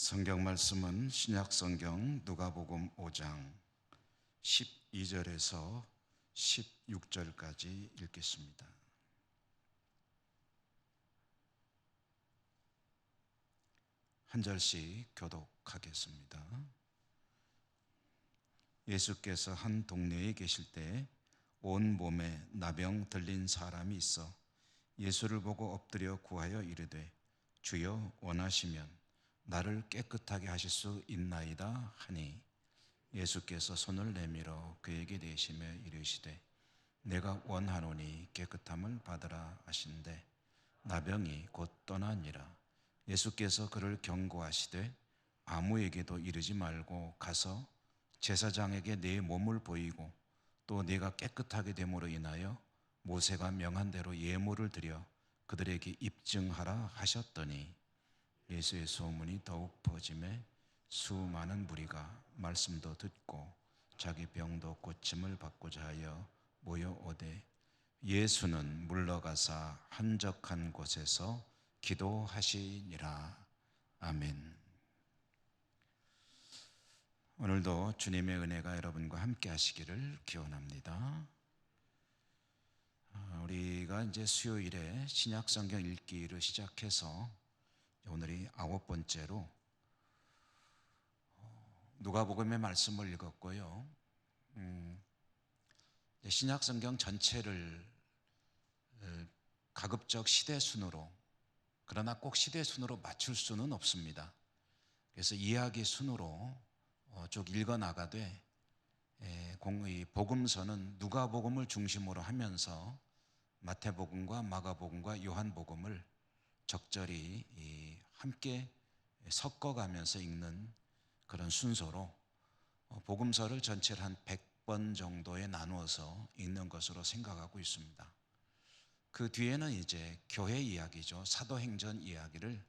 성경 말씀은 신약 성경 누가복음 5장 12절에서 16절까지 읽겠습니다. 한 절씩 교독하겠습니다. 예수께서 한 동네에 계실 때 온 몸에 나병 들린 사람이 있어 예수를 보고 엎드려 구하여 이르되 주여 원하시면 나를 깨끗하게 하실 수 있나이다 하니 예수께서 손을 내밀어 그에게 대시며 이르시되 내가 원하노니 깨끗함을 받으라 하신대 나병이 곧 떠나니라. 예수께서 그를 경고하시되 아무에게도 이르지 말고 가서 제사장에게 네 몸을 보이고 또 네가 깨끗하게 됨으로 인하여 모세가 명한 대로 예물을 드려 그들에게 입증하라 하셨더니 예수의 소문이 더욱 퍼지매 수많은 무리가 말씀도 듣고 자기 병도 고침을 받고자 하여 모여오되 예수는 물러가사 한적한 곳에서 기도하시니라. 아멘. 오늘도 주님의 은혜가 여러분과 함께 하시기를 기원합니다. 우리가 이제 수요일에 신약 성경 읽기를 시작해서 오늘이 9번째로 누가복음의 말씀을 읽었고요. 신약 성경 전체를 가급적 시대 순으로, 그러나 꼭 시대 순으로 맞출 수는 없습니다. 그래서 이야기 순으로 쭉 읽어 나가되 복음서는 누가복음을 중심으로 하면서 마태복음과 마가복음과 요한복음을 적절히 함께 섞어가면서 읽는 그런 순서로 복음서를 전체를 한 100번 정도에 나누어서 읽는 것으로 생각하고 있습니다. 그 뒤에는 이제 교회 이야기죠. 사도행전 이야기를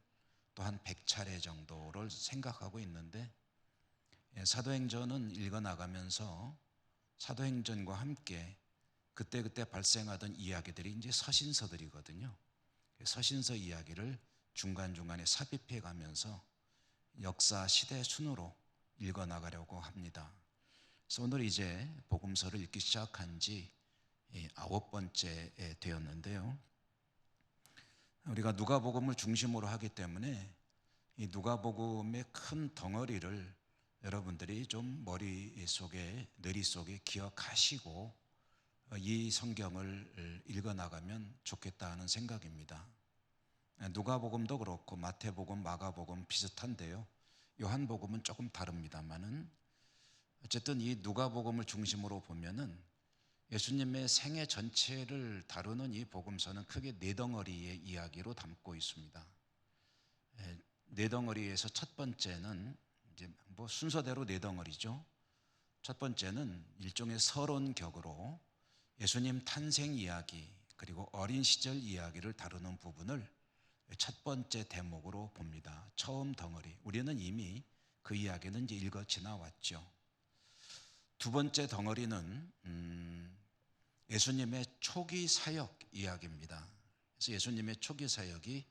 또 한 100차례 정도를 생각하고 있는데 사도행전은 읽어나가면서 사도행전과 함께 그때그때 발생하던 이야기들이 이제 서신서들이거든요. 서신서 이야기를 중간중간에 삽입해 가면서 역사 시대 순으로 읽어나가려고 합니다. 그래서 오늘 이제 복음서를 읽기 시작한 지 9번째 되었는데요. 우리가 누가복음을 중심으로 하기 때문에 이 누가복음의 큰 덩어리를 여러분들이 좀 머릿속에 뇌리속에 기억하시고 이 성경을 읽어나가면 좋겠다 하는 생각입니다. 누가복음도 그렇고 마태복음, 마가복음 비슷한데요. 요한복음은 조금 다릅니다만은 어쨌든 이 누가복음을 중심으로 보면은 예수님의 생애 전체를 다루는 이 복음서는 크게 네 덩어리의 이야기로 담고 있습니다. 네 덩어리에서 첫 번째는 이제 순서대로 네 덩어리죠. 첫 번째는 일종의 서론격으로 예수님 탄생 이야기 그리고 어린 시절 이야기를 다루는 부분을 첫 번째 대목으로 봅니다. 처음 덩어리. 우리는 이미 그 이야기는 이제 읽어 지나왔죠. 두 번째 덩어리는 예수님의 초기 사역 이야기입니다. 그래서 예수님의 초기 사역이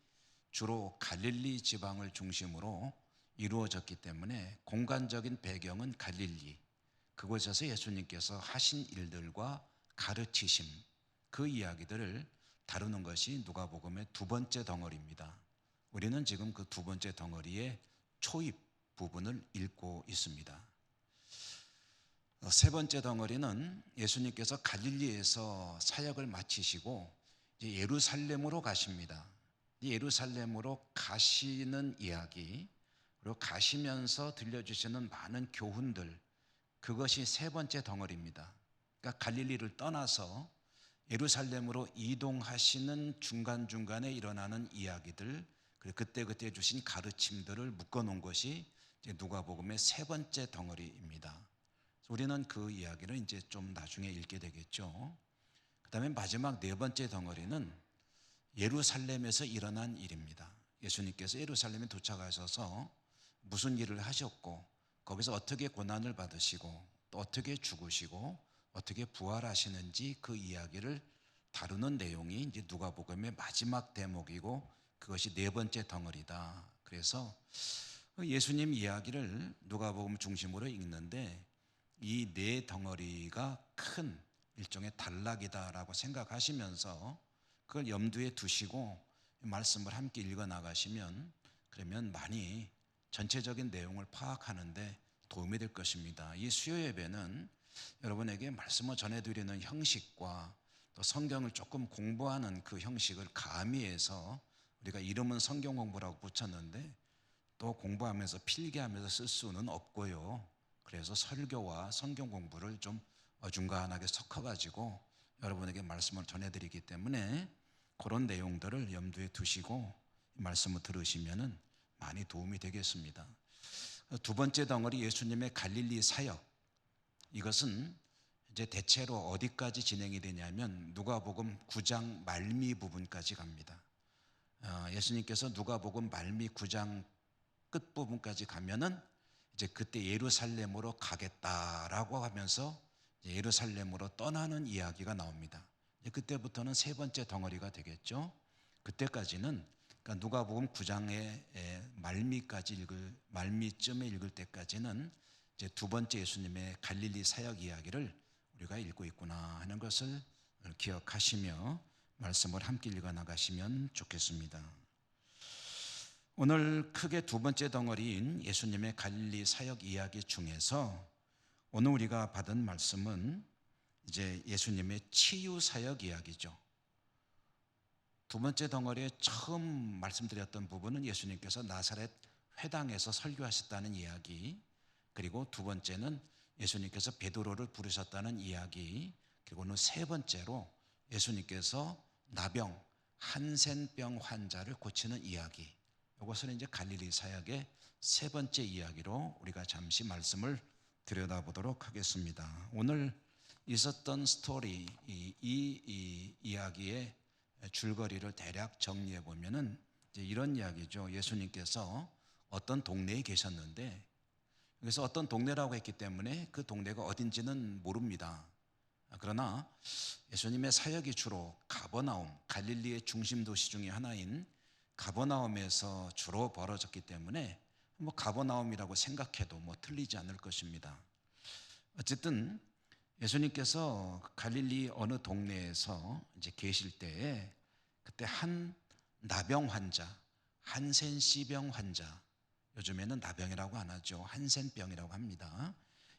주로 갈릴리 지방을 중심으로 이루어졌기 때문에 공간적인 배경은 갈릴리, 그곳에서 예수님께서 하신 일들과 가르치심, 그 이야기들을 다루는 것이 누가복음의 두 번째 덩어리입니다. 우리는 지금 그 두 번째 덩어리의 초입 부분을 읽고 있습니다. 세 번째 덩어리는 예수님께서 갈릴리에서 사역을 마치시고 이제 예루살렘으로 가십니다. 예루살렘으로 가시는 이야기, 그리고 가시면서 들려주시는 많은 교훈들, 그것이 세 번째 덩어리입니다. 그러니까 갈릴리를 떠나서 예루살렘으로 이동하시는 중간중간에 일어나는 이야기들, 그리고 그때그때 주신 가르침들을 묶어놓은 것이 이제 누가복음의 세 번째 덩어리입니다. 우리는 그 이야기를 이제 좀 나중에 읽게 되겠죠. 그 다음에 마지막 네 번째 덩어리는 예루살렘에서 일어난 일입니다. 예수님께서 예루살렘에 도착하셔서 무슨 일을 하셨고 거기서 어떻게 고난을 받으시고 또 어떻게 죽으시고 어떻게 부활하시는지 그 이야기를 다루는 내용이 이제 누가복음의 마지막 대목이고 그것이 네 번째 덩어리다. 그래서 예수님 이야기를 누가복음 중심으로 읽는데 이 네 덩어리가 큰 일종의 단락이다라고 생각하시면서 그걸 염두에 두시고 말씀을 함께 읽어 나가시면 그러면 많이 전체적인 내용을 파악하는데 도움이 될 것입니다. 이 수요 예배는 여러분에게 말씀을 전해드리는 형식과 또 성경을 조금 공부하는 그 형식을 가미해서 우리가 이름은 성경 공부라고 붙였는데 또 공부하면서 필기하면서 쓸 수는 없고요. 그래서 설교와 성경 공부를 좀 어중간하게 섞어가지고 여러분에게 말씀을 전해드리기 때문에 그런 내용들을 염두에 두시고 말씀을 들으시면 많이 도움이 되겠습니다. 두 번째 덩어리 예수님의 갈릴리 사역, 이것은 이제 대체로 어디까지 진행이 되냐면 누가복음 9장 말미 부분까지 갑니다. 예수님께서 누가복음 말미 9장 끝 부분까지 가면은 이제 그때 예루살렘으로 가겠다라고 하면서 예루살렘으로 떠나는 이야기가 나옵니다. 그때부터는 세 번째 덩어리가 되겠죠. 그때까지는 그러니까 누가복음 9장의 말미쯤에 읽을 때까지는 이제 두 번째 예수님의 갈릴리 사역 이야기를 우리가 읽고 있구나 하는 것을 기억하시며 말씀을 함께 읽어 나가시면 좋겠습니다. 오늘 크게 두 번째 덩어리인 예수님의 갈릴리 사역 이야기 중에서 오늘 우리가 받은 말씀은 이제 예수님의 치유 사역 이야기죠. 두 번째 덩어리에 처음 말씀드렸던 부분은 예수님께서 나사렛 회당에서 설교하셨다는 이야기, 그리고 두 번째는 예수님께서 베드로를 부르셨다는 이야기, 그리고는 세 번째로 예수님께서 나병, 한센병 환자를 고치는 이야기, 이것은 이제 갈릴리 사역의 세 번째 이야기로 우리가 잠시 말씀을 들여다보도록 하겠습니다. 오늘 있었던 스토리, 이 이야기의 줄거리를 대략 정리해 보면은 이제 이런 이야기죠. 예수님께서 어떤 동네에 계셨는데 그래서 어떤 동네라고 했기 때문에 그 동네가 어딘지는 모릅니다. 그러나 예수님의 사역이 주로 가버나움, 갈릴리의 중심 도시 중에 하나인 가버나움에서 주로 벌어졌기 때문에 뭐 가버나움이라고 생각해도 뭐 틀리지 않을 것입니다. 어쨌든 예수님께서 갈릴리 어느 동네에서 이제 계실 때에 그때 한 나병 환자, 한센시병 환자, 요즘에는 나병이라고 안 하죠. 한센병이라고 합니다.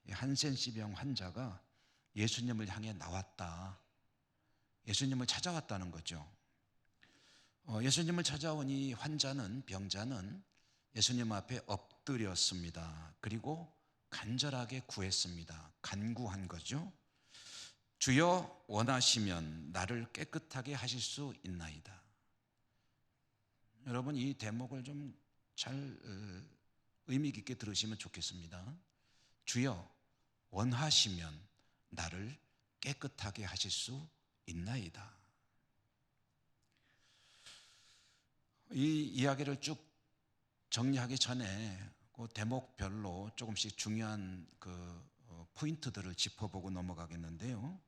한센시병 환자가 예수님을 향해 나왔다. 예수님을 찾아왔다는 거죠. 예수님을 찾아온 이 환자는, 병자는 예수님 앞에 엎드렸습니다. 그리고 간절하게 구했습니다. 간구한 거죠. 주여 원하시면 나를 깨끗하게 하실 수 있나이다. 여러분 이 대목을 좀 잘 의미 깊게 들으시면 좋겠습니다. 주여 원하시면 나를 깨끗하게 하실 수 있나이다. 이 이야기를 쭉 정리하기 전에 그 대목별로 조금씩 중요한 그 포인트들을 짚어보고 넘어가겠는데요.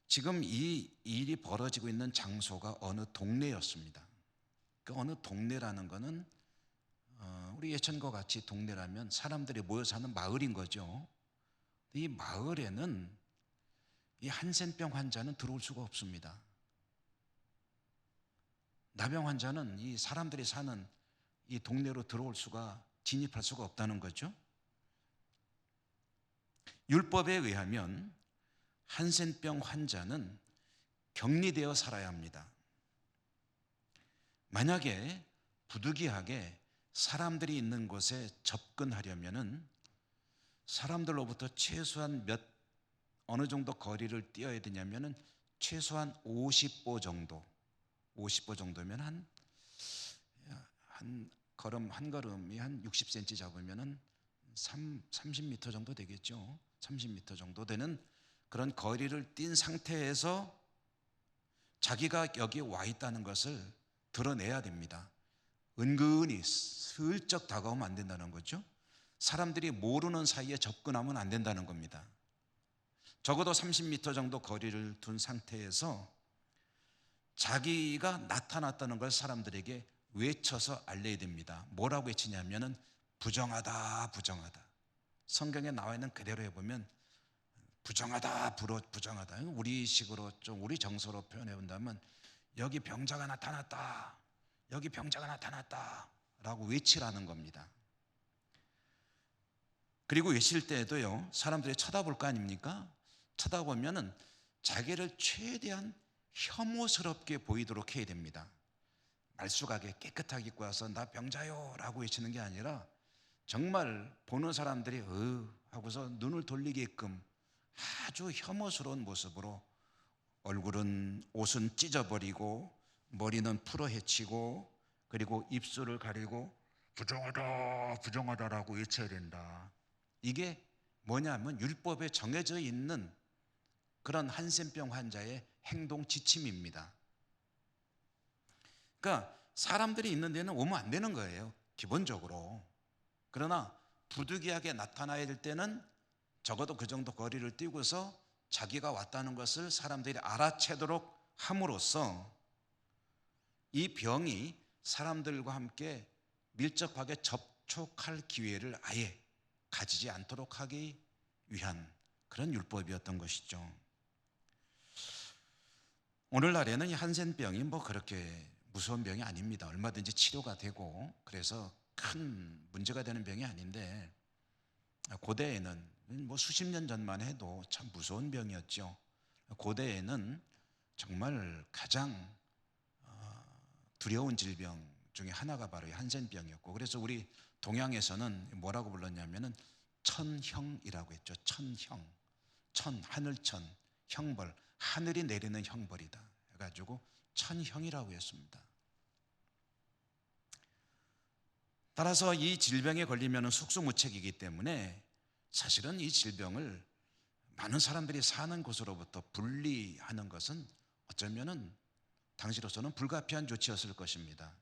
지금 이 일이 벌어지고 있는 장소가 어느 동네였습니다. 그 어느 동네라는 것은 우리 예천과 같이 동네라면 사람들이 모여 사는 마을인 거죠. 이 마을에는 이 한센병 환자는 들어올 수가 없습니다. 나병 환자는 이 사람들이 사는 이 동네로 들어올 수가, 진입할 수가 없다는 거죠. 율법에 의하면 한센병 환자는 격리되어 살아야 합니다. 만약에 부득이하게 사람들이 있는 곳에 접근하려면은 사람들로부터 최소한 어느 정도 거리를 뛰어야 되냐면은 최소한 50보 정도, 50보 정도면 한 걸음이 한 60cm 잡으면은 30m 정도 되겠죠. 30m 정도 되는 그런 거리를 뛴 상태에서 자기가 여기 와 있다는 것을 드러내야 됩니다. 은근히 슬쩍 다가오면 안 된다는 거죠. 사람들이 모르는 사이에 접근하면 안 된다는 겁니다. 적어도 30m 정도 거리를 둔 상태에서 자기가 나타났다는 걸 사람들에게 외쳐서 알려야 됩니다. 뭐라고 외치냐면은 부정하다, 부정하다. 성경에 나와 있는 그대로 해보면 부정하다, 부정하다. 우리식으로 좀 우리 정서로 표현해 본다면 여기 병자가 나타났다, 여기 병자가 나타났다 라고 외치라는 겁니다. 그리고 외칠 때도요, 사람들이 쳐다볼 거 아닙니까? 쳐다보면은 자기를 최대한 혐오스럽게 보이도록 해야 됩니다. 말쑥하게 깨끗하게 입고 와서 나 병자요 라고 외치는 게 아니라 정말 보는 사람들이 하고서 눈을 돌리게끔 아주 혐오스러운 모습으로 얼굴은, 옷은 찢어버리고 머리는 풀어헤치고 그리고 입술을 가리고 부정하다, 부정하다라고 외쳐야 된다. 이게 뭐냐면 율법에 정해져 있는 그런 한센병 환자의 행동 지침입니다. 그러니까 사람들이 있는 데는 오면 안 되는 거예요, 기본적으로. 그러나 부득이하게 나타나야 될 때는 적어도 그 정도 거리를 띄고서 자기가 왔다는 것을 사람들이 알아채도록 함으로써 이 병이 사람들과 함께 밀접하게 접촉할 기회를 아예 가지지 않도록 하기 위한 그런 율법이었던 것이죠. 오늘날에는 이 한센병이 뭐 그렇게 무서운 병이 아닙니다. 얼마든지 치료가 되고 그래서 큰 문제가 되는 병이 아닌데, 고대에는 뭐 수십 년 전만 해도 참 무서운 병이었죠. 고대에는 정말 가장 두려운 질병 중에 하나가 바로 이 한센병이었고, 그래서 우리 동양에서는 뭐라고 불렀냐면은 천형이라고 했죠. 천형, 하늘천, 형벌, 하늘이 내리는 형벌이다 해가지고 천형이라고 했습니다. 따라서 이 질병에 걸리면 속수무책이기 때문에 사실은 이 질병을 많은 사람들이 사는 곳으로부터 분리하는 것은 어쩌면은 당시로서는 불가피한 조치였을 것입니다.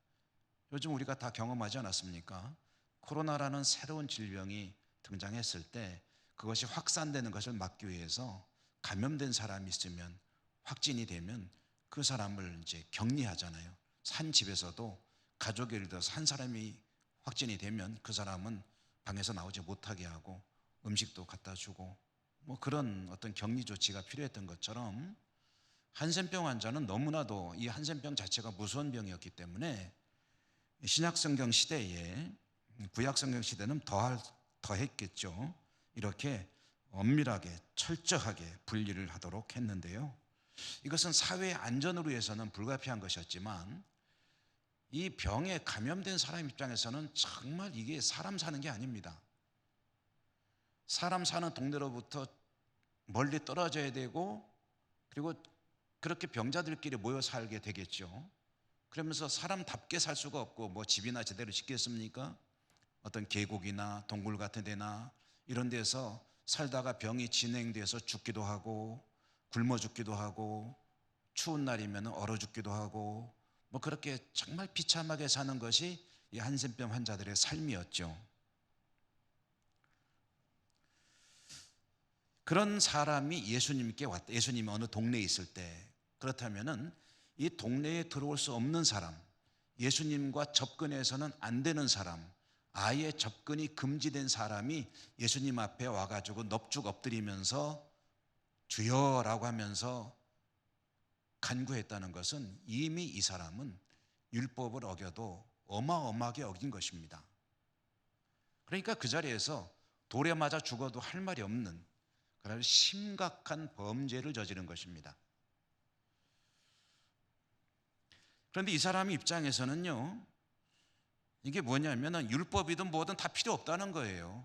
요즘 우리가 다 경험하지 않았습니까? 코로나라는 새로운 질병이 등장했을 때 그것이 확산되는 것을 막기 위해서 감염된 사람이 있으면, 확진이 되면 그 사람을 이제 격리하잖아요. 한 집에서도 가족이 예를 들어서 한 사람이 확진이 되면 그 사람은 방에서 나오지 못하게 하고 음식도 갖다 주고 뭐 그런 어떤 격리 조치가 필요했던 것처럼, 한센병 환자는 너무나도 이 한센병 자체가 무서운 병이었기 때문에 신약성경 시대에, 구약성경 시대는 더했겠죠. 이렇게 엄밀하게 철저하게 분리를 하도록 했는데요, 이것은 사회의 안전을 위해서는 불가피한 것이었지만 이 병에 감염된 사람 입장에서는 정말 이게 사람 사는 게 아닙니다. 사람 사는 동네로부터 멀리 떨어져야 되고, 그리고 그렇게 병자들끼리 모여 살게 되겠죠. 그러면서 사람답게 살 수가 없고, 뭐 집이나 제대로 짓겠습니까? 어떤 계곡이나 동굴 같은 데나 이런 데서 살다가 병이 진행돼서 죽기도 하고, 굶어 죽기도 하고, 추운 날이면 얼어 죽기도 하고, 뭐 그렇게 정말 비참하게 사는 것이 이 한센병 환자들의 삶이었죠. 그런 사람이 예수님께 왔다. 예수님이 어느 동네에 있을 때, 그렇다면은 이 동네에 들어올 수 없는 사람, 예수님과 접근해서는 안 되는 사람, 아예 접근이 금지된 사람이 예수님 앞에 와가지고 넙죽 엎드리면서 주여라고 하면서 간구했다는 것은 이미 이 사람은 율법을 어겨도 어마어마하게 어긴 것입니다. 그러니까 그 자리에서 돌에 맞아 죽어도 할 말이 없는 그런 심각한 범죄를 저지른 것입니다. 그런데 이 사람 입장에서는요, 이게 뭐냐면 율법이든 뭐든 다 필요 없다는 거예요.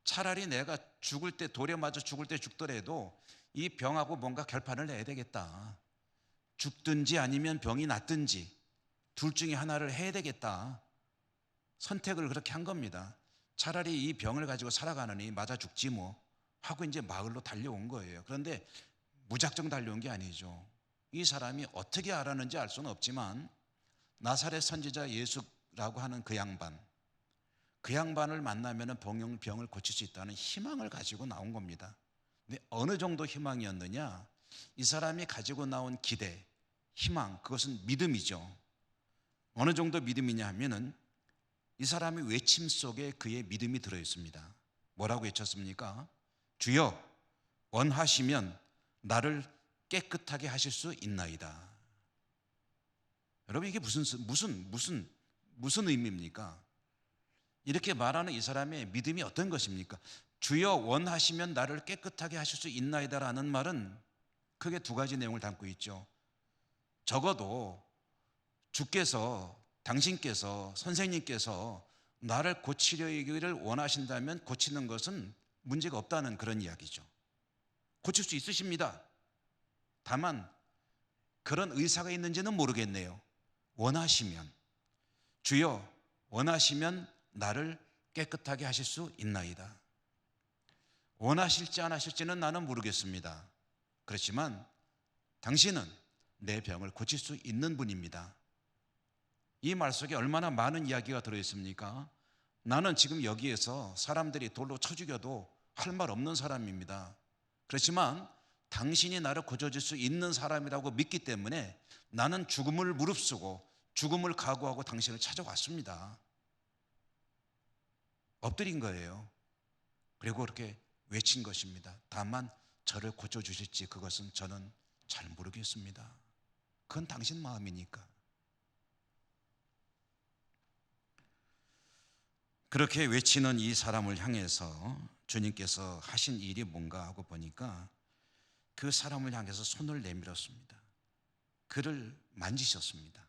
차라리 내가 죽을 때, 돌에 맞아 죽을 때 죽더라도 이 병하고 뭔가 결판을 내야 되겠다. 죽든지 아니면 병이 낫든지 둘 중에 하나를 해야 되겠다. 선택을 그렇게 한 겁니다. 차라리 이 병을 가지고 살아가느니 맞아 죽지 뭐 하고 이제 마을로 달려온 거예요. 그런데 무작정 달려온 게 아니죠. 이 사람이 어떻게 알았는지 알 수는 없지만 나사렛 선지자 예수라고 하는 그 양반을 만나면 병을 고칠 수 있다는 희망을 가지고 나온 겁니다. 근데 어느 정도 희망이었느냐? 이 사람이 가지고 나온 기대, 희망, 그것은 믿음이죠. 어느 정도 믿음이냐 하면은 이 사람의 외침 속에 그의 믿음이 들어 있습니다. 뭐라고 외쳤습니까? 주여, 원하시면 나를 깨끗하게 하실 수 있나이다. 여러분, 이게 무슨 의미입니까? 이렇게 말하는 이 사람의 믿음이 어떤 것입니까? 주여, 원하시면 나를 깨끗하게 하실 수 있나이다라는 말은 크게 두 가지 내용을 담고 있죠. 적어도 주께서, 당신께서, 선생님께서 나를 고치려기를 원하신다면 고치는 것은 문제가 없다는 그런 이야기죠. 고칠 수 있으십니다. 다만 그런 의사가 있는지는 모르겠네요. 원하시면, 주여 원하시면 나를 깨끗하게 하실 수 있나이다. 원하실지 안 하실지는 나는 모르겠습니다. 그렇지만 당신은 내 병을 고칠 수 있는 분입니다. 이 말 속에 얼마나 많은 이야기가 들어있습니까? 나는 지금 여기에서 사람들이 돌로 쳐 죽여도 할 말 없는 사람입니다. 그렇지만 당신이 나를 고쳐줄 수 있는 사람이라고 믿기 때문에 나는 죽음을 무릅쓰고 죽음을 각오하고 당신을 찾아왔습니다. 엎드린 거예요. 그리고 그렇게 외친 것입니다. 다만 저를 고쳐주실지 그것은 저는 잘 모르겠습니다. 그건 당신 마음이니까. 그렇게 외치는 이 사람을 향해서 주님께서 하신 일이 뭔가 하고 보니까 그 사람을 향해서 손을 내밀었습니다. 그를 만지셨습니다.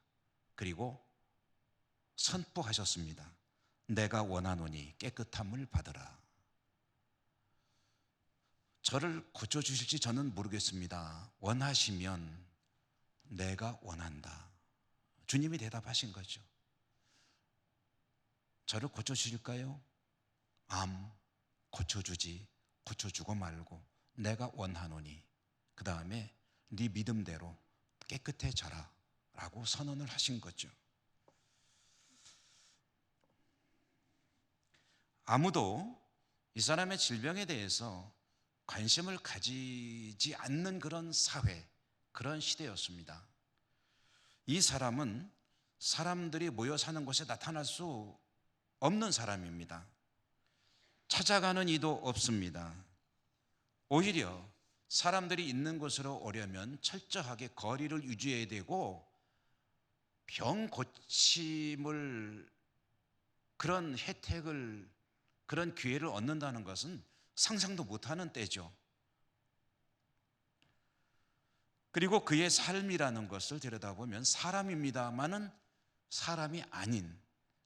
그리고 선포하셨습니다. 내가 원하노니 깨끗함을 받으라. 저를 고쳐주실지 저는 모르겠습니다. 원하시면 내가 원한다. 주님이 대답하신 거죠. 저를 고쳐주실까요? 고쳐주지. 고쳐주고 말고 내가 원하노니 그 다음에 네 믿음대로 깨끗해져라 라고 선언을 하신 거죠. 아무도 이 사람의 질병에 대해서 관심을 가지지 않는 그런 사회, 그런 시대였습니다. 이 사람은 사람들이 모여 사는 곳에 나타날 수 없는 사람입니다. 찾아가는 이도 없습니다. 오히려 사람들이 있는 곳으로 오려면 철저하게 거리를 유지해야 되고 병 고침을 그런 혜택을 그런 기회를 얻는다는 것은 상상도 못하는 때죠. 그리고 그의 삶이라는 것을 들여다보면 사람입니다마는 사람이 아닌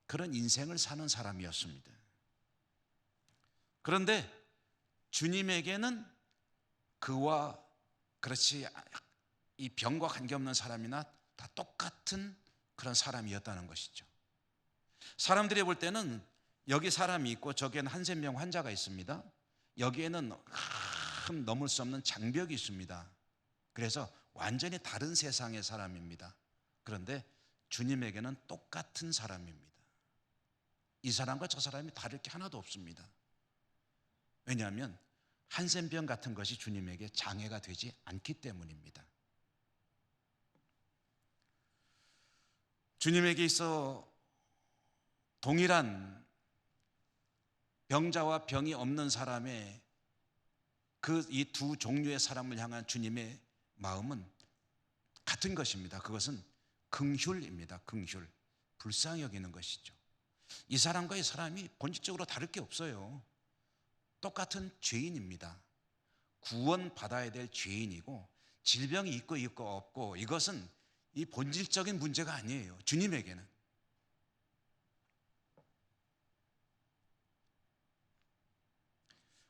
그런 인생을 사는 사람이었습니다. 그런데 주님에게는 그와 그렇지 이 병과 관계없는 사람이나 다 똑같은 그런 사람이었다는 것이죠. 사람들이 볼 때는 여기 사람이 있고 저기에는 한센병 환자가 있습니다. 여기에는 넘을 수 없는 장벽이 있습니다. 그래서 완전히 다른 세상의 사람입니다. 그런데 주님에게는 똑같은 사람입니다. 이 사람과 저 사람이 다를 게 하나도 없습니다. 왜냐하면 한센병 같은 것이 주님에게 장애가 되지 않기 때문입니다. 주님에게 있어 동일한 병자와 병이 없는 사람의 이 두 종류의 사람을 향한 주님의 마음은 같은 것입니다. 그것은 긍휼입니다. 긍휼, 불쌍히 여기는 것이죠. 이 사람과 이 사람이 본질적으로 다를 게 없어요. 똑같은 죄인입니다. 구원받아야 될 죄인이고 질병이 있고 없고 이것은 이 본질적인 문제가 아니에요. 주님에게는.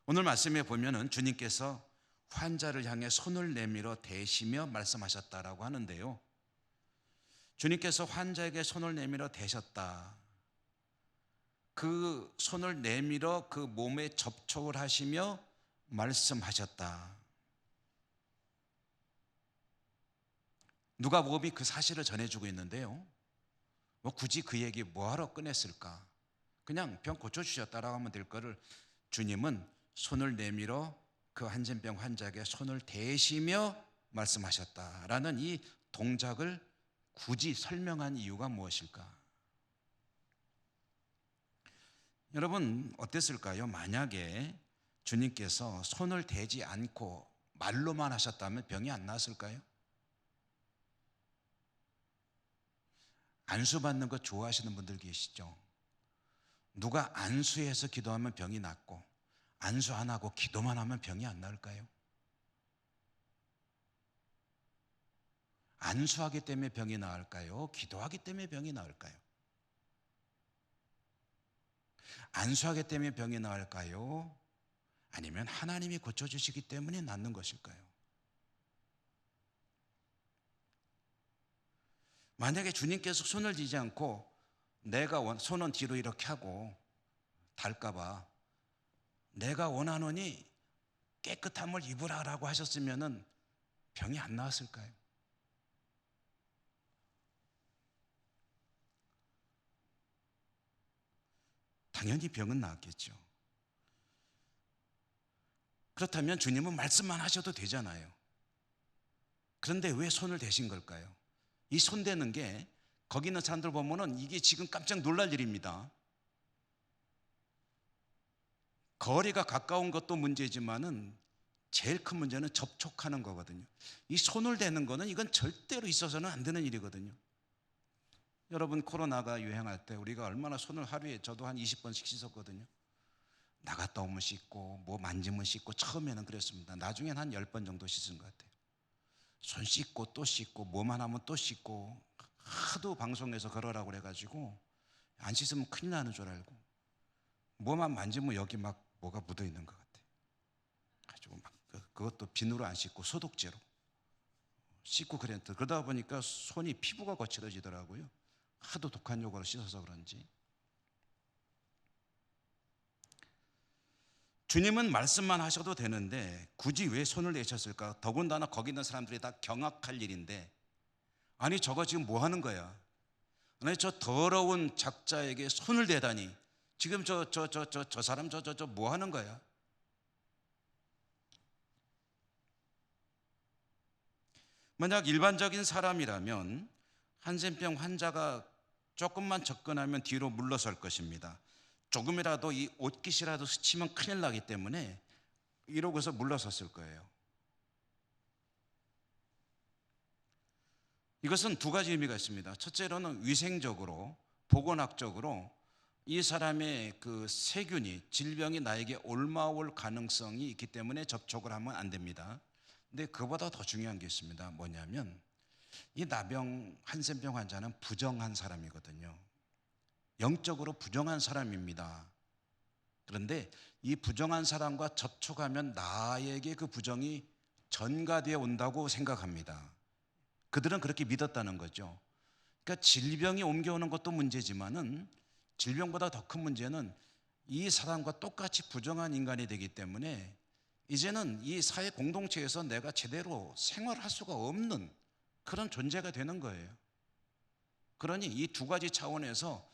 오늘 말씀에 보면은 주님께서 환자를 향해 손을 내밀어 대시며 말씀하셨다라고 하는데요. 주님께서 환자에게 손을 내밀어 대셨다. 그 손을 내밀어 그 몸에 접촉을 하시며 말씀하셨다. 누가복음이 그 사실을 전해주고 있는데요. 굳이 그 얘기 뭐하러 꺼냈을까? 그냥 병 고쳐주셨다라고 하면 될 거를 주님은 손을 내밀어 그 한센병 환자에게 손을 대시며 말씀하셨다라는 이 동작을 굳이 설명한 이유가 무엇일까? 여러분 어땠을까요? 만약에 주님께서 손을 대지 않고 말로만 하셨다면 병이 안 났을까요? 안수받는 거 좋아하시는 분들 계시죠? 누가 안수해서 기도하면 병이 낫고 안수 안 하고 기도만 하면 병이 안 나을까요? 안수하기 때문에 병이 나을까요? 기도하기 때문에 병이 나을까요? 안수하기 때문에 병이 나을까요? 아니면 하나님이 고쳐주시기 때문에 낫는 것일까요? 만약에 주님께서 손을 지지 않고 내가 손은 뒤로 이렇게 하고 닳을까봐 내가 원하노니 깨끗함을 입으라라고 하셨으면 병이 안 나았을까요? 당연히 병은 나았겠죠. 그렇다면 주님은 말씀만 하셔도 되잖아요. 그런데 왜 손을 대신 걸까요? 이 손 대는 게 거기 있는 사람들 보면은 이게 지금 깜짝 놀랄 일입니다. 거리가 가까운 것도 문제지만은 제일 큰 문제는 접촉하는 거거든요. 이 손을 대는 거는 이건 절대로 있어서는 안 되는 일이거든요. 여러분 코로나가 유행할 때 우리가 얼마나 손을 하루에 저도 한 20번씩 씻었거든요. 나갔다 오면 씻고 뭐 만지면 씻고 처음에는 그랬습니다. 나중엔 한 10번 정도 씻은 것 같아요. 손 씻고 또 씻고 뭐만 하면 또 씻고 하도 방송에서 그러라고 그래가지고 안 씻으면 큰일 나는 줄 알고 뭐만 만지면 여기 막 뭐가 묻어 있는 것 같아요. 가지고 막 그것도 비누로 안 씻고 소독제로 씻고 그랬는데 그러다 보니까 손이 피부가 거칠어지더라고요. 하도 독한 요거로 씻어서 그런지. 주님은 말씀만 하셔도 되는데 굳이 왜 손을 내셨을까? 더군다나 거기 있는 사람들이 다 경악할 일인데 아니 저거 지금 뭐 하는 거야? 아니 저 더러운 작자에게 손을 대다니 지금 저 사람 저 뭐 하는 거야? 만약 일반적인 사람이라면 한센병 환자가 조금만 접근하면 뒤로 물러설 것입니다. 조금이라도 이 옷깃이라도 스치면 큰일 나기 때문에 이러고서 물러섰을 거예요. 이것은 두 가지 의미가 있습니다. 첫째로는 위생적으로, 보건학적으로 이 사람의 그 세균이, 질병이 나에게 옮아올 가능성이 있기 때문에 접촉을 하면 안 됩니다. 근데 그보다 더 중요한 게 있습니다. 뭐냐면 이 나병, 한센병 환자는 부정한 사람이거든요. 영적으로 부정한 사람입니다. 그런데 이 부정한 사람과 접촉하면 나에게 그 부정이 전가되어 온다고 생각합니다. 그들은 그렇게 믿었다는 거죠. 그러니까 질병이 옮겨오는 것도 문제지만은 질병보다 더 큰 문제는 이 사람과 똑같이 부정한 인간이 되기 때문에 이제는 이 사회 공동체에서 내가 제대로 생활할 수가 없는 그런 존재가 되는 거예요. 그러니 이 두 가지 차원에서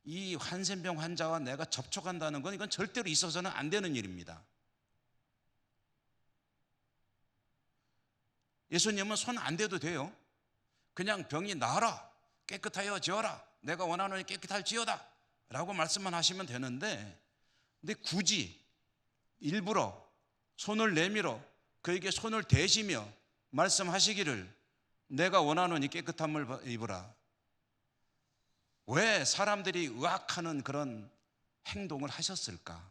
이 한센병 환자와 내가 접촉한다는 건 이건 절대로 있어서는 안 되는 일입니다. 예수님은 손 안 대도 돼요. 그냥 병이 나아라, 깨끗하여 지어라, 내가 원하노니 깨끗할지어다 라고 말씀만 하시면 되는데 근데 굳이 일부러 손을 내밀어 그에게 손을 대시며 말씀하시기를 내가 원하노니 깨끗함을 입으라. 왜 사람들이 의학하는 그런 행동을 하셨을까?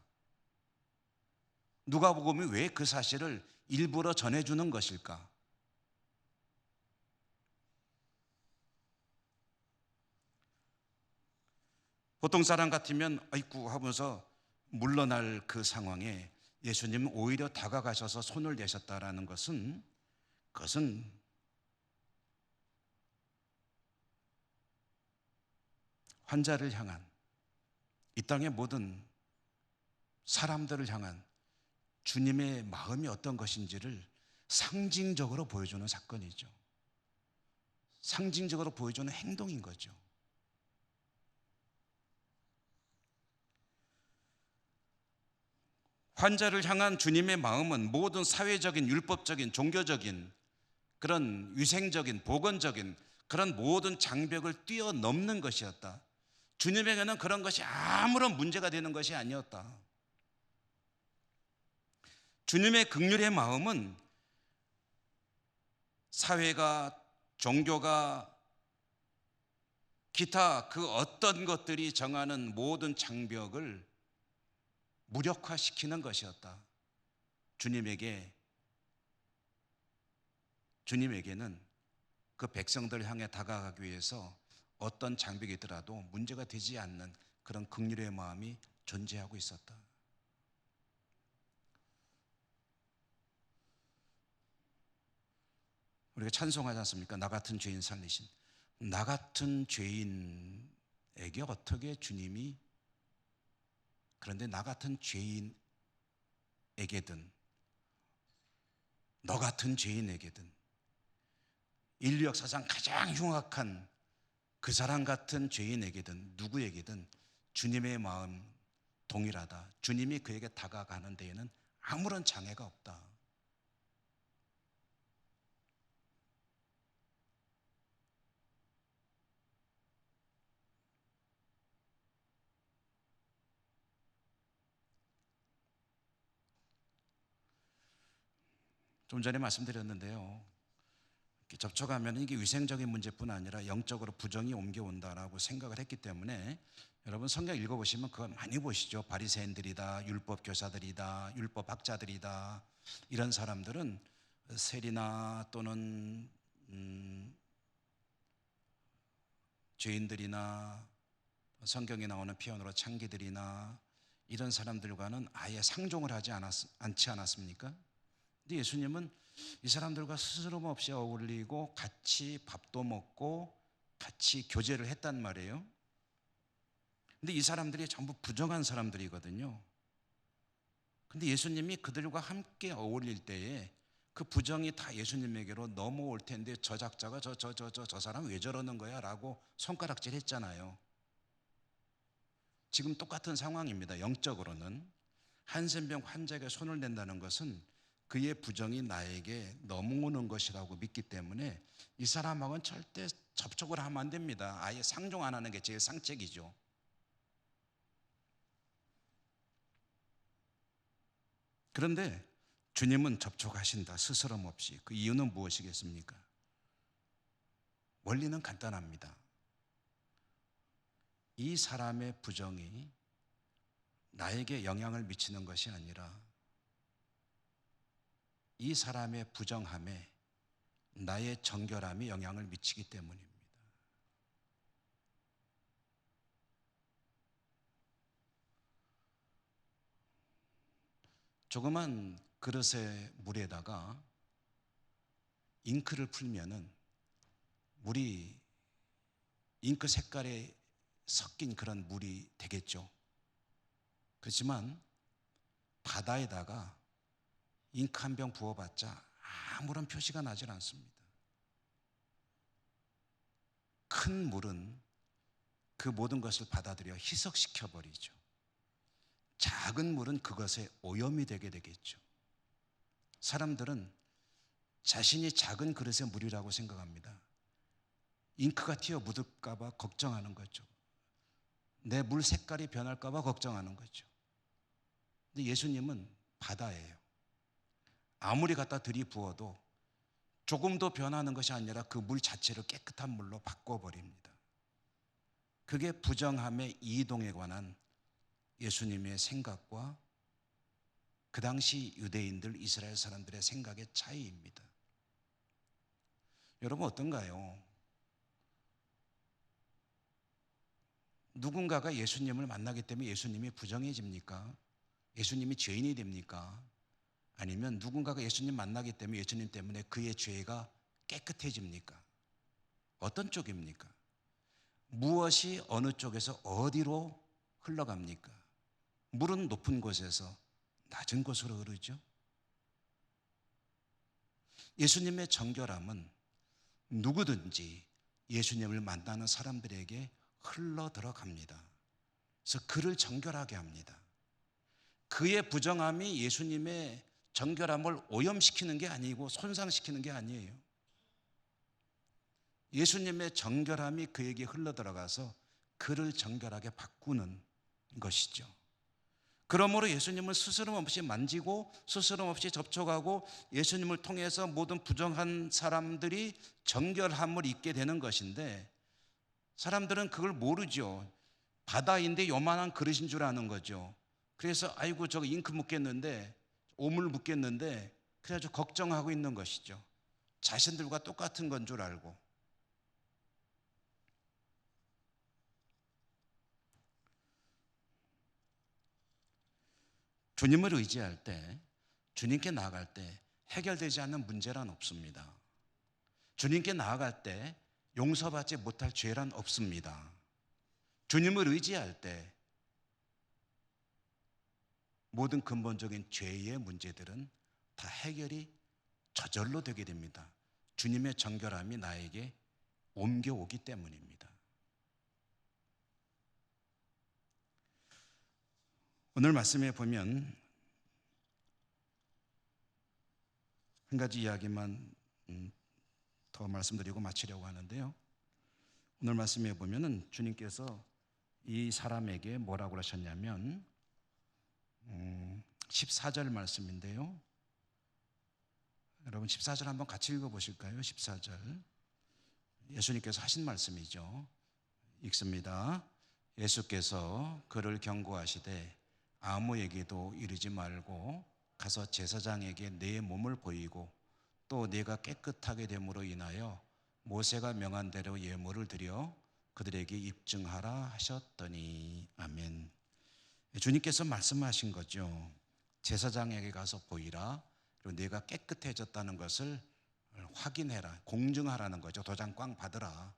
누가복음이 왜 그 사실을 일부러 전해주는 것일까? 보통 사람 같으면 아이쿠 하면서 물러날 그 상황에 예수님은 오히려 다가가셔서 손을 내셨다라는 것은 그것은 환자를 향한 이 땅의 모든 사람들을 향한 주님의 마음이 어떤 것인지를 상징적으로 보여주는 사건이죠. 상징적으로 보여주는 행동인 거죠. 환자를 향한 주님의 마음은 모든 사회적인, 율법적인, 종교적인 그런 위생적인, 보건적인 그런 모든 장벽을 뛰어넘는 것이었다. 주님에게는 그런 것이 아무런 문제가 되는 것이 아니었다. 주님의 긍휼의 마음은 사회가, 종교가, 기타 그 어떤 것들이 정하는 모든 장벽을 무력화시키는 것이었다. 주님에게는 그 백성들을 향해 다가가기 위해서 어떤 장벽이 있더라도 문제가 되지 않는 그런 긍휼의 마음이 존재하고 있었다. 우리가 찬송하지 않습니까? 나 같은 죄인 살리신. 나 같은 죄인에게 어떻게 주님이, 그런데 나 같은 죄인에게든 너 같은 죄인에게든 인류 역사상 가장 흉악한 그 사람 같은 죄인에게든 누구에게든 주님의 마음 동일하다. 주님이 그에게 다가가는 데에는 아무런 장애가 없다. 좀 전에 말씀드렸는데요, 이렇게 접촉하면 이게 위생적인 문제뿐 아니라 영적으로 부정이 옮겨온다라고 생각을 했기 때문에 여러분 성경 읽어보시면 그거 많이 보시죠. 바리새인들이다, 율법 교사들이다, 율법 학자들이다, 이런 사람들은 세리나 또는 죄인들이나 성경에 나오는 표현으로 창기들이나 이런 사람들과는 아예 상종을 하지 않지 않았습니까? 근데 예수님은 이 사람들과 스스럼 없이 어울리고 같이 밥도 먹고 같이 교제를 했단 말이에요. 근데 이 사람들이 전부 부정한 사람들이거든요. 근데 예수님이 그들과 함께 어울릴 때에 그 부정이 다 예수님에게로 넘어올 텐데 저 작자가 저 사람 왜 저러는 거야? 라고 손가락질 했잖아요. 지금 똑같은 상황입니다. 영적으로는 한센병 환자에게 손을 댄다는 것은 그의 부정이 나에게 넘어오는 것이라고 믿기 때문에 이 사람하고는 절대 접촉을 하면 안 됩니다. 아예 상종 안 하는 게 제일 상책이죠. 그런데 주님은 접촉하신다, 스스럼 없이. 그 이유는 무엇이겠습니까? 원리는 간단합니다. 이 사람의 부정이 나에게 영향을 미치는 것이 아니라 이 사람의 부정함에 나의 정결함이 영향을 미치기 때문입니다. 조그만 그릇의 물에다가 잉크를 풀면은 물이 잉크 색깔에 섞인 그런 물이 되겠죠. 그렇지만 바다에다가 잉크 한 병 부어봤자 아무런 표시가 나질 않습니다. 큰 물은 그 모든 것을 받아들여 희석시켜 버리죠. 작은 물은 그것에 오염이 되게 되겠죠. 사람들은 자신이 작은 그릇의 물이라고 생각합니다. 잉크가 튀어 묻을까 봐 걱정하는 거죠. 내 물 색깔이 변할까 봐 걱정하는 거죠. 근데 예수님은 바다예요. 아무리 갖다 들이부어도 조금도 변하는 것이 아니라 그 물 자체를 깨끗한 물로 바꿔버립니다. 그게 부정함의 이동에 관한 예수님의 생각과 그 당시 유대인들, 이스라엘 사람들의 생각의 차이입니다. 여러분 어떤가요? 누군가가 예수님을 만나기 때문에 예수님이 부정해집니까? 예수님이 죄인이 됩니까? 아니면 누군가가 예수님 만나기 때문에 예수님 때문에 그의 죄가 깨끗해집니까? 어떤 쪽입니까? 무엇이 어느 쪽에서 어디로 흘러갑니까? 물은 높은 곳에서 낮은 곳으로 흐르죠. 예수님의 정결함은 누구든지 예수님을 만나는 사람들에게 흘러 들어갑니다. 그래서 그를 정결하게 합니다. 그의 부정함이 예수님의 정결함을 오염시키는 게 아니고 손상시키는 게 아니에요. 예수님의 정결함이 그에게 흘러들어가서 그를 정결하게 바꾸는 것이죠. 그러므로 예수님을 스스럼 없이 만지고 스스럼 없이 접촉하고 예수님을 통해서 모든 부정한 사람들이 정결함을 입게 되는 것인데, 사람들은 그걸 모르죠. 바다인데 요만한 그릇인 줄 아는 거죠. 그래서 아이고 저거 잉크 묻겠는데, 오물 묻겠는데, 그래가지고 걱정하고 있는 것이죠. 자신들과 똑같은 건 줄 알고. 주님을 의지할 때, 주님께 나아갈 때 해결되지 않는 문제란 없습니다. 주님께 나아갈 때 용서받지 못할 죄란 없습니다. 주님을 의지할 때 모든 근본적인 죄의 문제들은 다 해결이 저절로 되게 됩니다. 주님의 정결함이 나에게 옮겨오기 때문입니다. 오늘 말씀에 보면 한 가지 이야기만 더 말씀드리고 마치려고 하는데요. 오늘 말씀에 보면은 주님께서 이 사람에게 뭐라고 그러셨냐면 14절 말씀인데요. 여러분 14절 한번 같이 읽어보실까요? 14절 예수님께서 하신 말씀이죠. 읽습니다. 예수께서 그를 경고하시되 아무에게도 이르지 말고 가서 제사장에게 내 몸을 보이고 또 네가 깨끗하게 됨으로 인하여 모세가 명한 대로 예물을 드려 그들에게 입증하라 하셨더니. 아멘. 주님께서 말씀하신 거죠. 제사장에게 가서 보이라, 그리고 네가 깨끗해졌다는 것을 확인해라, 공증하라는 거죠. 도장 꽝 받으라.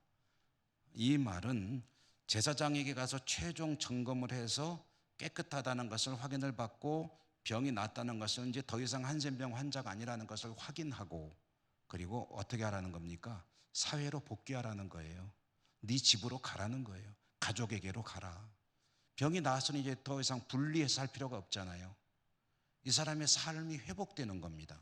이 말은 제사장에게 가서 최종 점검을 해서 깨끗하다는 것을 확인을 받고 병이 낫다는 것을 이제 더 이상 한센병 환자가 아니라는 것을 확인하고, 그리고 어떻게 하라는 겁니까? 사회로 복귀하라는 거예요. 네 집으로 가라는 거예요. 가족에게로 가라. 병이 나았으니 이제 더 이상 분리해서 할 필요가 없잖아요. 이 사람의 삶이 회복되는 겁니다.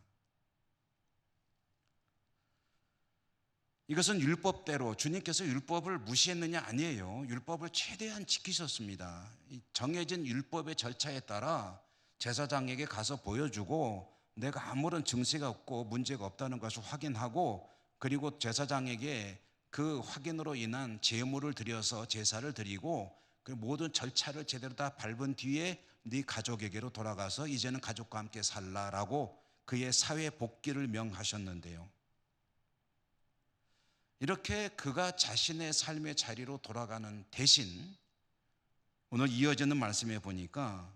이것은 율법대로, 주님께서 율법을 무시했느냐? 아니에요. 율법을 최대한 지키셨습니다. 정해진 율법의 절차에 따라 제사장에게 가서 보여주고 내가 아무런 증세가 없고 문제가 없다는 것을 확인하고, 그리고 제사장에게 그 확인으로 인한 제물을 드려서 제사를 드리고, 그 모든 절차를 제대로 다 밟은 뒤에 네 가족에게로 돌아가서 이제는 가족과 함께 살라라고 그의 사회 복귀를 명하셨는데요. 이렇게 그가 자신의 삶의 자리로 돌아가는 대신 오늘 이어지는 말씀에 보니까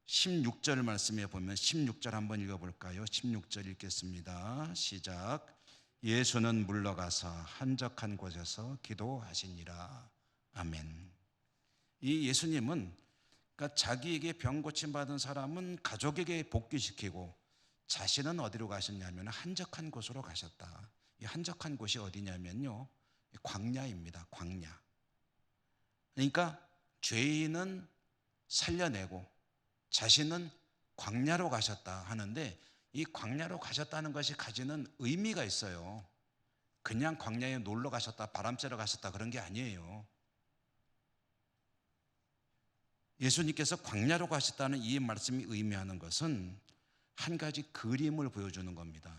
16절 말씀에 보면 16절 한번 읽어볼까요? 16절 읽겠습니다. 시작. 예수는 물러가서 한적한 곳에서 기도하시니라. 아멘. 이 예수님은 그러니까 자기에게 병 고침 받은 사람은 가족에게 복귀시키고 자신은 어디로 가셨냐면 한적한 곳으로 가셨다. 이 한적한 곳이 어디냐면요, 광야입니다. 광야. 그러니까 죄인은 살려내고 자신은 광야로 가셨다 하는데, 이 광야로 가셨다는 것이 가지는 의미가 있어요. 그냥 광야에 놀러 가셨다, 바람 쐬러 가셨다 그런 게 아니에요. 예수님께서 광야로 가셨다는 이 말씀이 의미하는 것은 한 가지 그림을 보여주는 겁니다.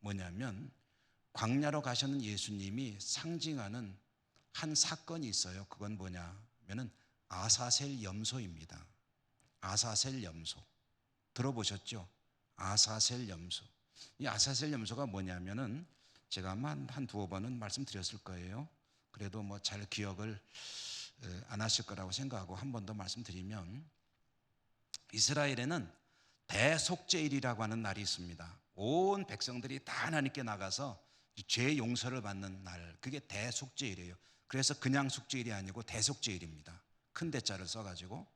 뭐냐면 광야로 가시는 예수님이 상징하는 한 사건이 있어요. 그건 뭐냐면은 아사셀 염소입니다. 아사셀 염소 들어보셨죠? 아사셀 염소. 이 아사셀 염소가 뭐냐면은 제가 아마 한 두어 번은 말씀드렸을 거예요. 그래도 뭐 잘 기억을 안 하실 거라고 생각하고 한 번 더 말씀드리면, 이스라엘에는 대속죄일이라고 하는 날이 있습니다. 온 백성들이 다 하나님께 나가서 죄 용서를 받는 날, 그게 대속죄일이에요. 그래서 그냥 속죄일이 아니고 대속죄일입니다. 큰 대자를 써가지고.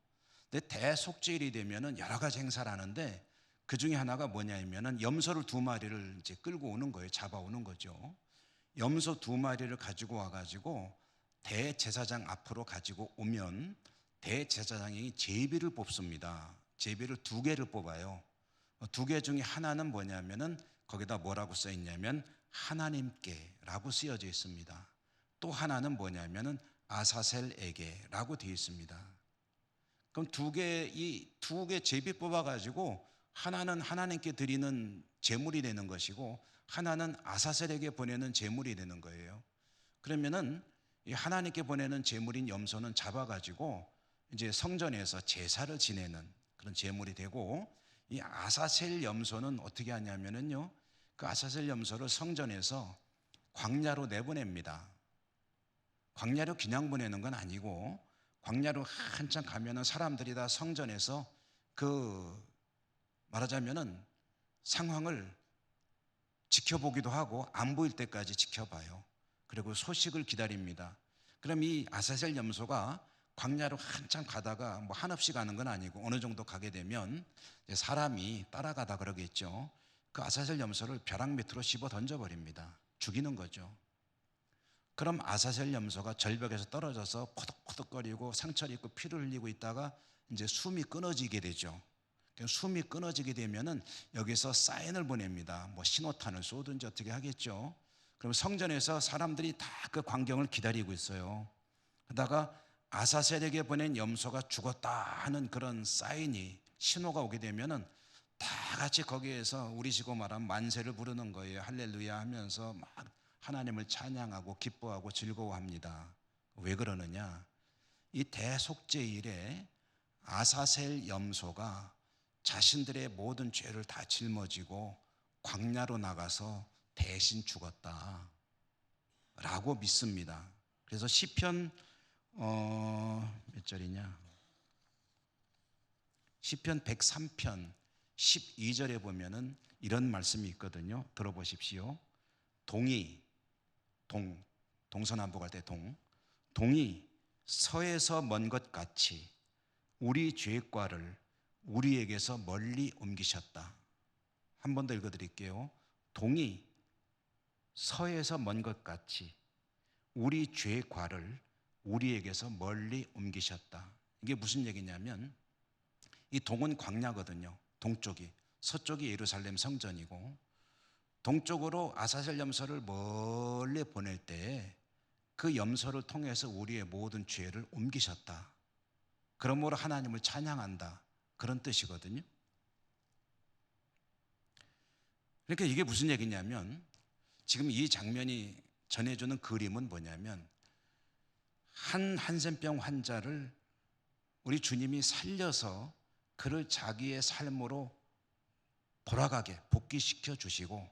근데 대속죄일이 되면은 여러 가지 행사를 하는데 그 중에 하나가 뭐냐면은 염소를 2마리를 이제 끌고 오는 거예요. 잡아오는 거죠. 염소 2마리를 가지고 와가지고 대제사장 앞으로 가지고 오면 대제사장이 제비를 뽑습니다. 제비를 2개를 뽑아요. 2개 중에 하나는 뭐냐면은 거기다 뭐라고 써 있냐면 하나님께라고 쓰여져 있습니다. 또 하나는 뭐냐면은 아사셀에게라고 되어 있습니다. 그럼 이 두 개 제비 뽑아 가지고 하나는 하나님께 드리는 제물이 되는 것이고 하나는 아사셀에게 보내는 제물이 되는 거예요. 그러면은 이 하나님께 보내는 제물인 염소는 잡아 가지고 이제 성전에서 제사를 지내는 그런 제물이 되고, 이 아사셀 염소는 어떻게 하냐면은요, 그 아사셀 염소를 성전에서 광야로 내보냅니다. 광야로 그냥 보내는 건 아니고, 광야로 한참 가면은 사람들이 다 성전에서 그 말하자면은 상황을 지켜보기도 하고 안 보일 때까지 지켜봐요. 그리고 소식을 기다립니다. 그럼 이 아사셀 염소가 광야로 한참 가다가 뭐 한없이 가는 건 아니고 어느 정도 가게 되면 사람이 따라가다 그러겠죠. 그 아사셀 염소를 벼랑 밑으로 씹어 던져버립니다. 죽이는 거죠. 그럼 아사셀 염소가 절벽에서 떨어져서 포덕포덕거리고 상처를 입고 피를 흘리고 있다가 이제 숨이 끊어지게 되죠. 숨이 끊어지게 되면은 여기서 사인을 보냅니다. 뭐 신호탄을 쏘든지 어떻게 하겠죠. 그럼 성전에서 사람들이 다 그 광경을 기다리고 있어요. 그러다가 아사셀에게 보낸 염소가 죽었다 하는 그런 사인이, 신호가 오게 되면은 다 같이 거기에서 우리식으로 말하면 만세를 부르는 거예요. 할렐루야 하면서 막 하나님을 찬양하고 기뻐하고 즐거워합니다. 왜 그러느냐? 이 대속죄일에 아사셀 염소가 자신들의 모든 죄를 다 짊어지고 광야로 나가서 대신 죽었다 라고 믿습니다. 그래서 시편 몇 절이냐? 시편 103편 12절에 보면은 이런 말씀이 있거든요. 들어보십시오. 동서남북 할 때 동이 서에서 먼 것 같이 우리 죄과를 우리에게서 멀리 옮기셨다. 한 번 더 읽어드릴게요. 동이 서에서 먼 것 같이 우리 죄과를 우리에게서 멀리 옮기셨다. 이게 무슨 얘기냐면, 이 동은 광야거든요. 동쪽이, 서쪽이 예루살렘 성전이고, 동쪽으로 아사셀 염소를 멀리 보낼 때 그 염소를 통해서 우리의 모든 죄를 옮기셨다. 그러므로 하나님을 찬양한다. 그런 뜻이거든요. 그러니까 이게 무슨 얘기냐면, 지금 이 장면이 전해주는 그림은 뭐냐면, 한센병 환자를 우리 주님이 살려서 그를 자기의 삶으로 돌아가게 복귀시켜 주시고,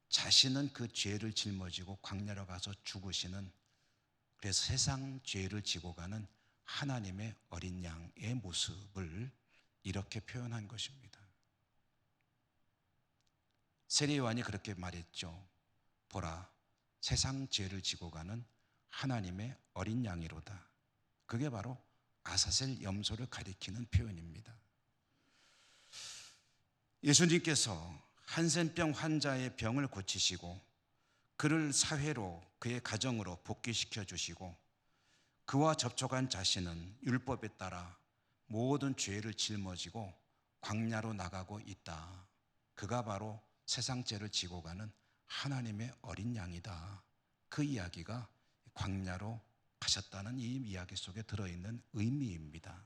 자신은 그 죄를 짊어지고 광야로 가서 죽으시는, 그래서 세상 죄를 지고 가는 하나님의 어린 양의 모습을 이렇게 표현한 것입니다. 세례 요한이 그렇게 말했죠. 보라, 세상 죄를 지고 가는 하나님의 어린 양이로다. 그게 바로 아사셀 염소를 가리키는 표현입니다. 예수님께서 한센병 환자의 병을 고치시고 그를 사회로, 그의 가정으로 복귀시켜 주시고, 그와 접촉한 자신은 율법에 따라 모든 죄를 짊어지고 광야로 나가고 있다. 그가 바로 세상 죄를 지고 가는 하나님의 어린 양이다. 그 이야기가 광야로 가셨다는 이 이야기 속에 들어있는 의미입니다.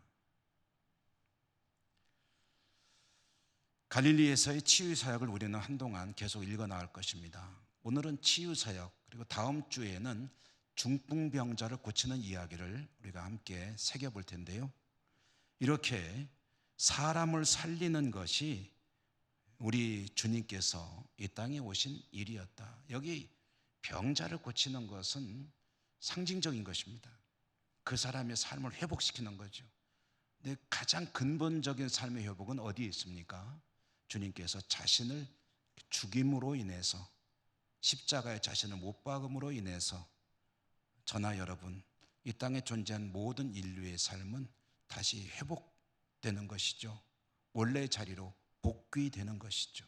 갈릴리에서의 치유 사역을 우리는 한동안 계속 읽어 나갈 것입니다. 오늘은 치유 사역, 그리고 다음 주에는 중풍병자를 고치는 이야기를 우리가 함께 새겨볼 텐데요. 이렇게 사람을 살리는 것이 우리 주님께서 이 땅에 오신 일이었다. 여기 병자를 고치는 것은 상징적인 것입니다. 그 사람의 삶을 회복시키는 거죠. 근데 가장 근본적인 삶의 회복은 어디에 있습니까? 주님께서 자신을 죽임으로 인해서, 십자가에 자신을 못 박음으로 인해서 저나 여러분, 이 땅에 존재한 모든 인류의 삶은 다시 회복되는 것이죠. 원래의 자리로 복귀되는 것이죠.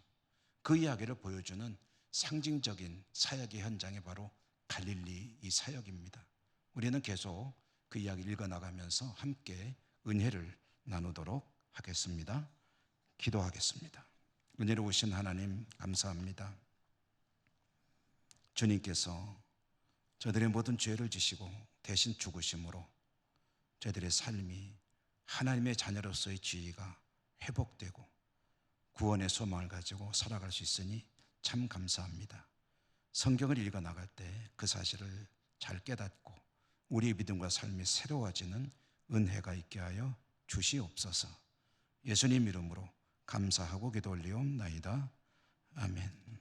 그 이야기를 보여주는 상징적인 사역의 현장이 바로 갈릴리 이 사역입니다. 우리는 계속 그 이야기를 읽어나가면서 함께 은혜를 나누도록 하겠습니다. 기도하겠습니다. 은혜로우신 하나님 감사합니다. 주님께서 저들의 모든 죄를 지시고 대신 죽으심으로 저희들의 삶이 하나님의 자녀로서의 지위가 회복되고 구원의 소망을 가지고 살아갈 수 있으니 참 감사합니다. 성경을 읽어 나갈 때 그 사실을 잘 깨닫고 우리의 믿음과 삶이 새로워지는 은혜가 있게 하여 주시옵소서. 예수님 이름으로 감사하고 기도 올리옵나이다. 아멘.